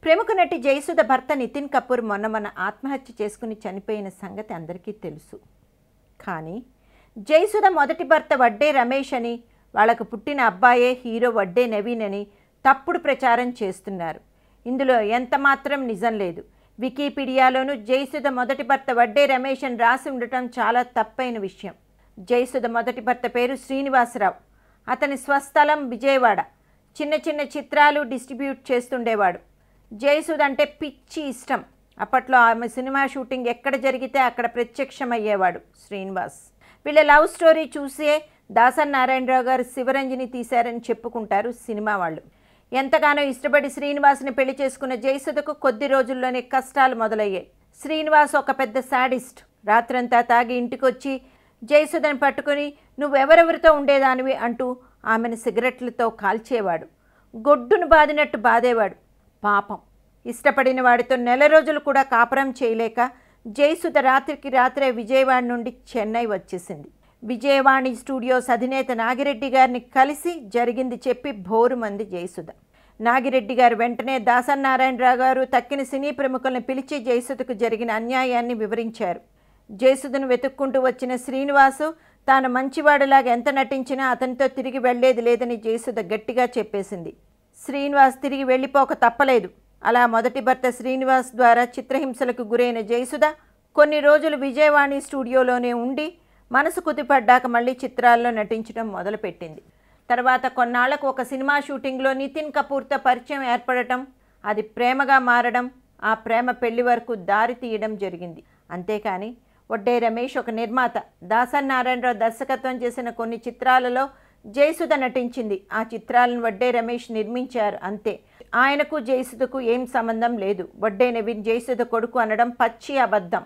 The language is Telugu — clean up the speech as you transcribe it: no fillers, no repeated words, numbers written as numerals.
ప్రముఖ నటి జయసుధ భర్త నితిన్ కపూర్ మొన్న ఆత్మహత్య చేసుకుని చనిపోయిన సంగతి అందరికీ తెలుసు. కానీ జయసుధ మొదటి భర్త వడ్డే రమేష్ అని, వాళ్లకు పుట్టిన అబ్బాయే హీరో వడ్డే నవీన్ అని తప్పుడు ప్రచారం చేస్తున్నారు. ఇందులో ఎంత మాత్రం నిజం లేదు. వికీపీడియాలోనూ జయసుధ మొదటి భర్త వడ్డే రమేష్ అని రాసి ఉండటం చాలా తప్పైన విషయం. జయసుధ మొదటి భర్త పేరు శ్రీనివాసరావు. అతని స్వస్థలం విజయవాడ. చిన్న చిన్న చిత్రాలు డిస్ట్రిబ్యూట్ చేస్తుండేవాడు. జయసుధ అంటే పిచ్చి ఇష్టం. అప్పట్లో ఆమె సినిమా షూటింగ్ ఎక్కడ జరిగితే అక్కడ ప్రత్యక్షమయ్యేవాడు శ్రీనివాస్. వీళ్ళ లవ్ స్టోరీ చూసే దాసరి నారాయణరావు గారు శివరంజని తీశారని చెప్పుకుంటారు సినిమా వాళ్ళు. ఎంతగానో ఇష్టపడి శ్రీనివాస్ని పెళ్లి చేసుకున్న జయసుధకు కొద్ది రోజుల్లోనే కష్టాలు మొదలయ్యాయి. శ్రీనివాస్ ఒక పెద్ద శాడిస్ట్. రాత్రంతా తాగి ఇంటికొచ్చి జయసుధని పట్టుకుని నువ్వెవరెవరితో ఉండేదానివి అంటూ ఆమెను సిగరెట్లతో కాల్చేవాడు. గొడ్డును బాదినట్టు బాదేవాడు. పాపం, ఇష్టపడిన వాడితో నెల రోజులు కూడా కాపురం చేయలేక జయసుధ రాత్రికి రాత్రే విజయవాడ నుండి చెన్నై వచ్చేసింది. విజయవాణి స్టూడియోస్ అధినేత నాగిరెడ్డి గారిని కలిసి జరిగింది చెప్పి భోరుమంది జయసుధ. నాగిరెడ్డి గారు వెంటనే దాసరి నారాయణరావు గారు తక్కిన సినీ ప్రముఖులను పిలిచి జయసుధకు జరిగిన అన్యాయాన్ని వివరించారు. జయసుధను వెతుక్కుంటూ వచ్చిన శ్రీనివాసు తాను మంచివాడిలాగా ఎంత నటించినా అతనితో తిరిగి వెళ్లేది లేదని జయసుధ గట్టిగా చెప్పేసింది. శ్రీనివాస్ తిరిగి వెళ్ళిపోక తప్పలేదు. అలా మొదటి భర్త శ్రీనివాస్ ద్వారా చిత్రహింసలకు గురైన జయసుధ కొన్ని రోజులు విజయవాణి స్టూడియోలోనే ఉండి మనసు కుదిపడ్డాక మళ్ళీ చిత్రాల్లో నటించడం మొదలుపెట్టింది. తర్వాత కొన్నాళ్లకు ఒక సినిమా షూటింగ్లో నితిన్ కపూర్తో పరిచయం ఏర్పడటం, అది ప్రేమగా మారడం, ఆ ప్రేమ పెళ్లి వరకు దారి తీయడం జరిగింది. అంతేకాని వడ్డే రమేష్ ఒక నిర్మాత. దాసరి నారాయణరావు దర్శకత్వం చేసిన కొన్ని చిత్రాలలో జయసుధ నటించింది. ఆ చిత్రాలను వడ్డే రమేష్ నిర్మించారు అంతే. ఆయనకు జయసుధకు ఏం సంబంధం లేదు. వడ్డే నవీన్ జయసుధ కొడుకు అనడం పచ్చి అబద్ధం.